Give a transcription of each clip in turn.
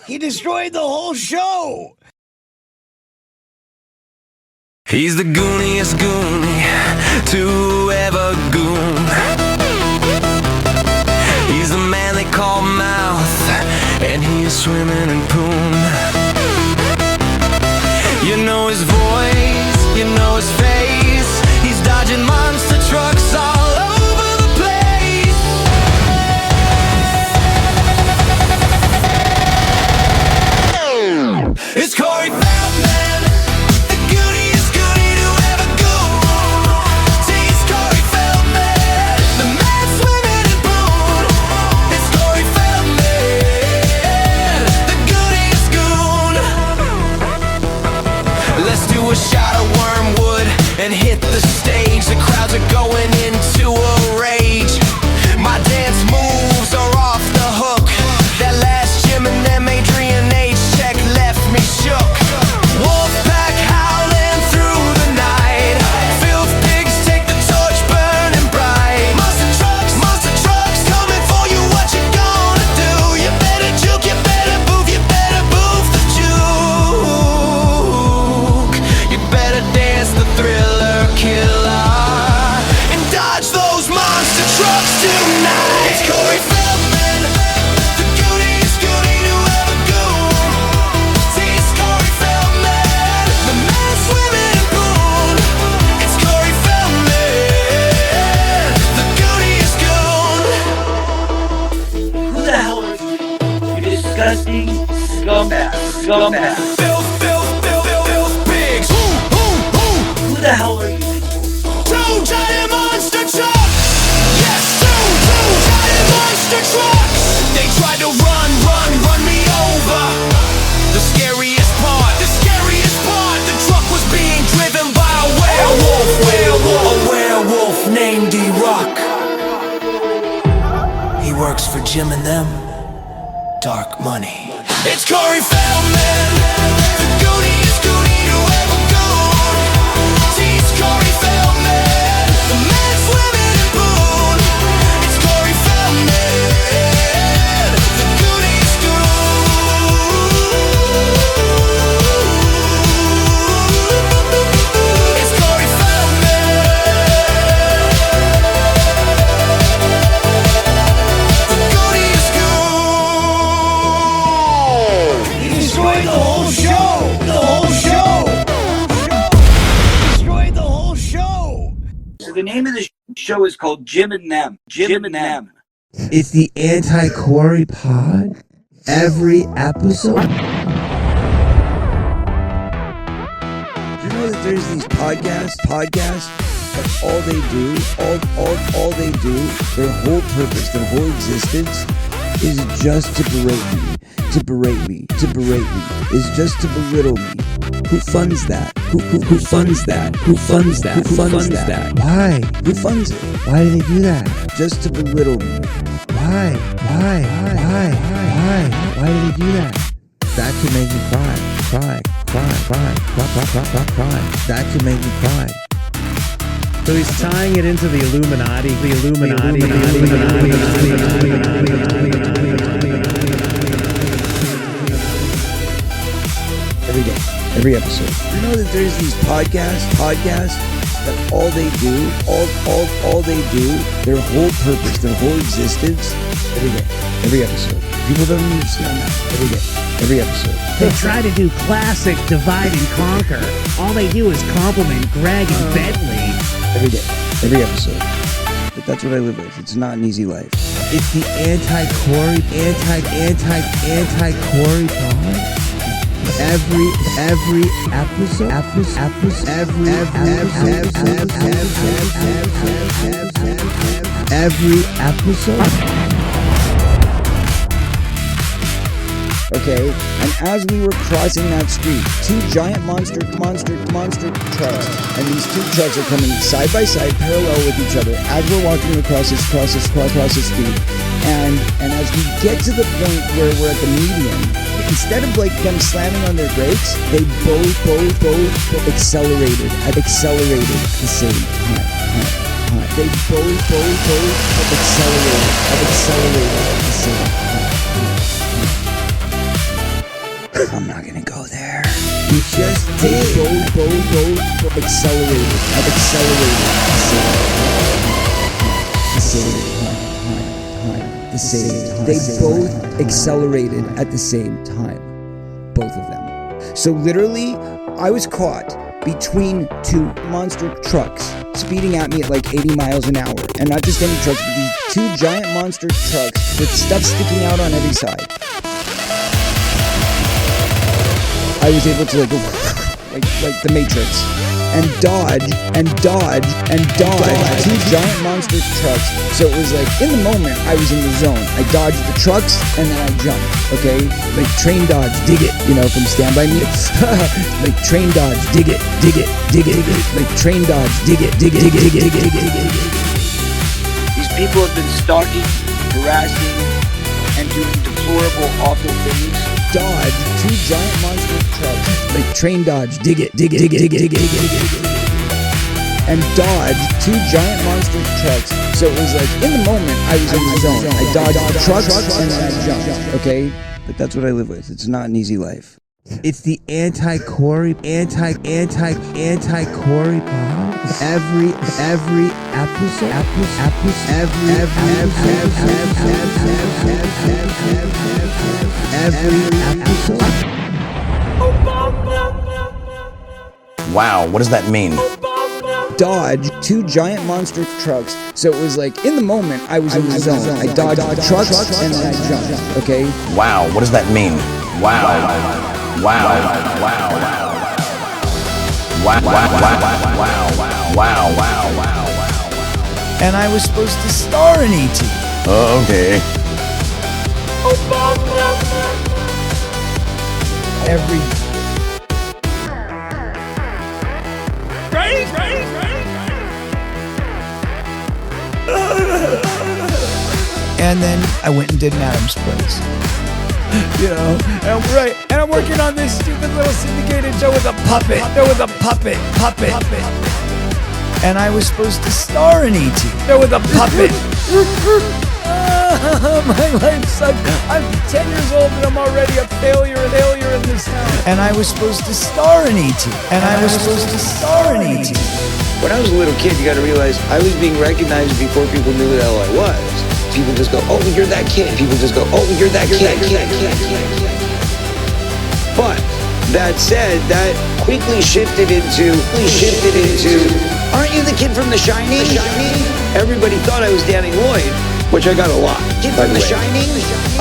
He destroyed the whole show. He's the gooniest goonie to ever goon. He's the man they call Mouth, and he is swimming in poon. You know his voice, you know his face. He's dodging monster trucks all over the place. It's Corey Feldman, the gooniest goonie to ever goon. See, it's Corey Feldman, the man swimming in poon. It's Corey Feldman, the gooniest goon. Let's do a shot of wormwood and hit the stage. The crowds are going into a rage. My dance moves are off the hook. That last Jim and them Adrian H check left me shook. Wolfpack howling through the night. Filth pigs take the torch burning bright. Monster trucks coming for you. What you gonna do? You better juke, you better boof the juke. You better dance the Thriller killer and dodge those monster trucks tonight. It's Corey Feldman, the gooniest goonie to ever goon. See, it's Corey Feldman, the man swimming in poon. It's Corey Feldman, the gooniest goon. Who the hell are you? You disgusting scumbag. Filth pigs. Who the hell are you? Two giant monster trucks. Yes, two giant monster trucks. They tried to run me over. The scariest part, the truck was being driven by a werewolf named D-Rock. He works for Jim and them. Dark money. It's Corey Feldman, the gooniest goonie to ever goon. See, it's Corey Feldman, the man swimming in poon. It's Corey Feldman, the gooniest goon. It's Corey Feldman, the gooniest goon. He destroyed the whole show. Destroyed the whole show. So the name of the show is called Jim and Them. Jim and Them. It's the anti-Corey pod. Every episode. Do you know that there's these podcasts, that all they do, their whole purpose, their whole existence is just to berate me, is just to belittle me. Who funds that? Who funds that? Why? Who funds it? Why do they do that? Just to belittle me. Why? Why do they do that? That could make me cry. That could make me cry. So he's tying it into the Illuminati. Every day, every episode. You know that there's these podcasts that all they do, their whole purpose, their whole existence, every day, every episode. People don't understand that. Every day, every episode. They try to do classic divide and conquer. All they do is compliment Greg and Bentley. Every day, every episode. But that's what I live with. It's not an easy life. It's the anti-Corey pod. Every episode. Every episode. Okay, and as we were crossing that street, two giant monster trucks, and these two trucks are coming side by side, parallel with each other, as we're walking across this street. And as we get to the point where we're at the median, instead of like them slamming on their brakes, they both accelerated at the same time. They both accelerated at the same time. I'm not gonna go there. You just did. Both accelerated. I've accelerated. The same time. They both accelerated at the same time. Both of them. So literally, I was caught between two monster trucks speeding at me at like 80 miles an hour. And not just any trucks, but these two giant monster trucks with stuff sticking out on every side. I was able to like go like the Matrix and dodge two giant monster trucks. So it was like in the moment I was in the zone. I dodged the trucks and then I jumped. Okay, like train dodge, dig it. You know, from Stand By Me. Like train dodge, dig it. Like train dodge, dig it. These people have been stalking, harassing, and doing deplorable, awful things. Dodge two giant monster trucks, like train dodge, dig it, and dodge two giant monster trucks. So it was like in the moment I was in the zone. I dodged the trucks and then I jumped. Okay, but that's what I live with. It's not an easy life. It's the anti-Corey. Every episode. Wow, what does that mean? Dodge two giant monster trucks. So it was like in the moment I was in the zone. I dodged the trucks and then I jumped. Okay. Wow, what does that mean? Wow. And I was supposed to star in E.T. Oh, okay. Every And then I went and did an Adams Place. You know, and I'm working on this stupid little syndicated show with a puppet. And I was supposed to star in E.T. There with a puppet. My life sucks. I'm 10 years old and I'm already a failure in this town. And I was supposed to star in E.T. When I was a little kid, you gotta realize I was being recognized before people knew who the hell I was. People just go, oh, you're that kid. People just go, oh, you're that kid. But that said, that quickly shifted into, aren't you the kid from The Shining? Everybody thought I was Danny Lloyd, which I got a lot. Kid from The Shining?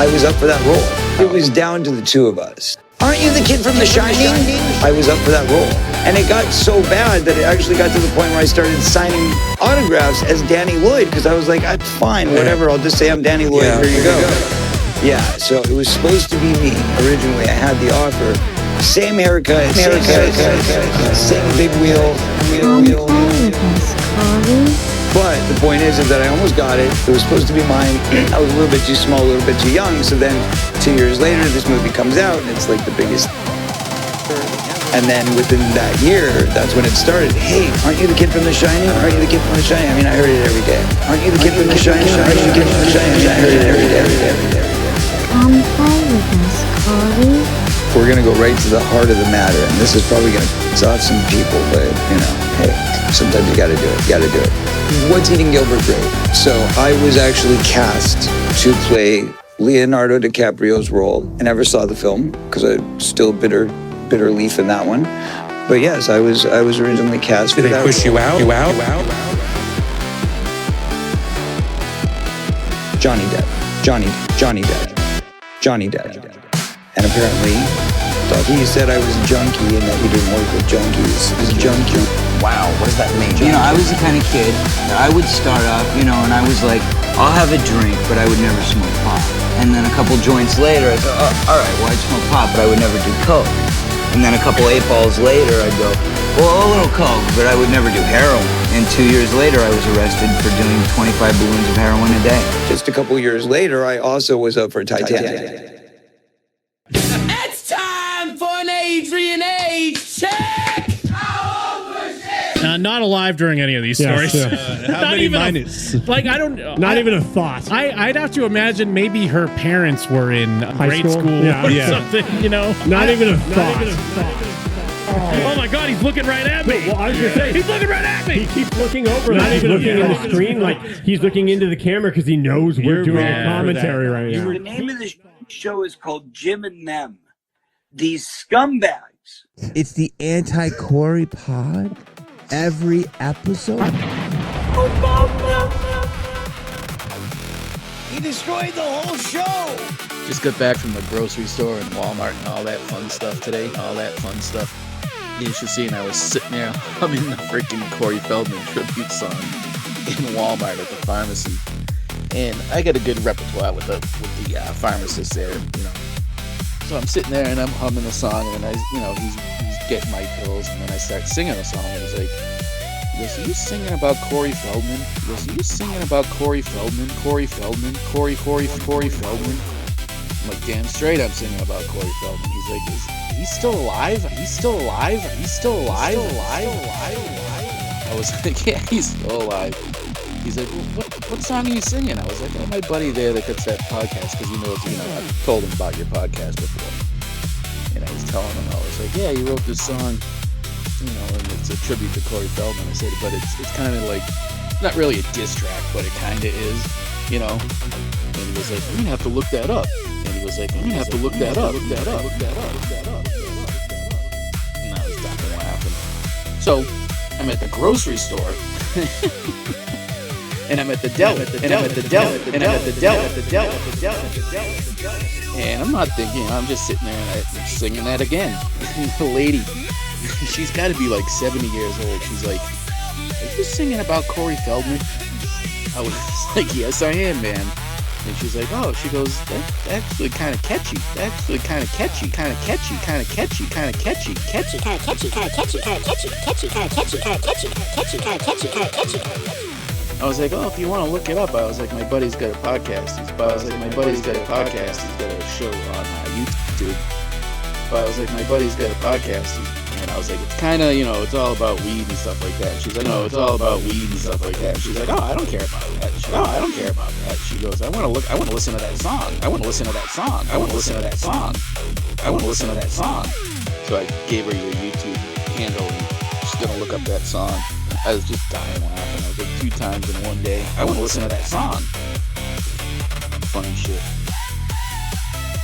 I was up for that role. It was down to the two of us. Aren't you the kid from The Shining? I was up for that role. And it got so bad that it actually got to the point where I started signing autographs as Danny Lloyd, because I was like, I'm fine, whatever, I'll just say I'm Danny Lloyd, here you go. Yeah, so it was supposed to be me. Originally, I had the offer. Same haircut, same big wheel. But the point is that I almost got it. It was supposed to be mine. I was a little bit too small, a little bit too young. So then 2 years later, this movie comes out and it's like the biggest. And then within that year, that's when it started. Hey, aren't you the kid from The Shining? Aren't you the kid from The Shining? I mean, I heard it every day. Aren't you the kid from The Shining? Aren't you the kid from The Shining? I mean, I heard it every day. Come play with us, Corey. We're gonna go right to the heart of the matter, and this is probably gonna piss off some people, but you know, hey, sometimes you gotta do it. What's Eating Gilbert Grape? So I was actually cast to play Leonardo DiCaprio's role. I never saw the film because I'm still bitter leaf in that one. But yes, I was originally cast for that. Did they push you out? Johnny Depp. And apparently, he said I was a junkie and that he didn't work with junkies. He was a junkie. Wow, what does that mean? You know, I was the kind of kid that I would start off, you know, and I was like, I'll have a drink, but I would never smoke pot. And then a couple joints later, I thought, oh, all right, well, I'd smoke pot, but I would never do coke. And then a couple 8 balls later, I'd go, well, a little coke, but I would never do heroin. And 2 years later, I was arrested for doing 25 balloons of heroin a day. Just a couple years later, I also was up for Titanic. It's time for an Adrian Age check! Not alive during any of these stories. How many minus? Like, I don't... Not even a thought. I'd have to imagine maybe her parents were in grade school or something, you know? Not even a thought. Oh my God, he's looking right at me. Well, I was going to say, he's looking right at me. He keeps looking over. Not even looking at the screen. Like, he's looking into the camera because he knows we're doing a commentary right now. The name of the show is called Jim and Them. These scumbags. It's the anti-Corey pod. Every episode. He destroyed the whole show. Just got back from the grocery store and Walmart and all that fun stuff today. You should see, and I was sitting there humming the freaking Corey Feldman tribute song in Walmart at the pharmacy. And I got a good repertoire with the pharmacist there, you know. So I'm sitting there and I'm humming the song, and he's getting my pills, and then I start singing a song, and he's like, he goes, "Are you singing about Corey Feldman?" He goes, "Are you singing about Corey Feldman? Corey Feldman? Corey Feldman?" I'm like, damn straight I'm singing about Corey Feldman. He's like, is he still alive? He's still alive? He's still alive? I was like, yeah, he's still alive. He's like, well, what song are you singing? I was like, oh, my buddy there that cuts that podcast, because I've told him about your podcast before. And I was telling him, I was like, yeah, you wrote this song, and it's a tribute to Corey Feldman. I said, but it's kind of like, not really a diss track, but it kind of is, And he was like, I'm going to have to look that up. And I was dying laughing. So, I'm at the grocery store. And I'm at the deli, and I'm not thinking, I'm just sitting there and I'm singing that again. The lady, she's got to be like 70 years old. She's like, are you singing about Corey Feldman? I was like, yes, I am, man. And she's like, oh, she goes, that's actually kind of catchy. I was like, oh, if you want to look it up, I was like, my buddy's got a podcast. He's got a show on YouTube. But I was like, my buddy's got a podcast. And I was like, it's kind of, it's all about weed and stuff like that. And she's like, no, it's all about weed and stuff like that. And she's like, oh, I don't care about that. She goes, I want to listen to that song. So I gave her your YouTube handle, and she's going to look up that song. I was just dying laughing. I was like, 2 times in one day. I want to listen to that song. Funny shit.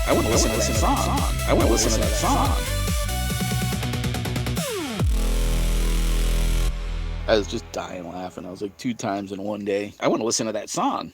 I want to listen to that song. I was just dying laughing. I was like, 2 times in one day. I want to listen to that song.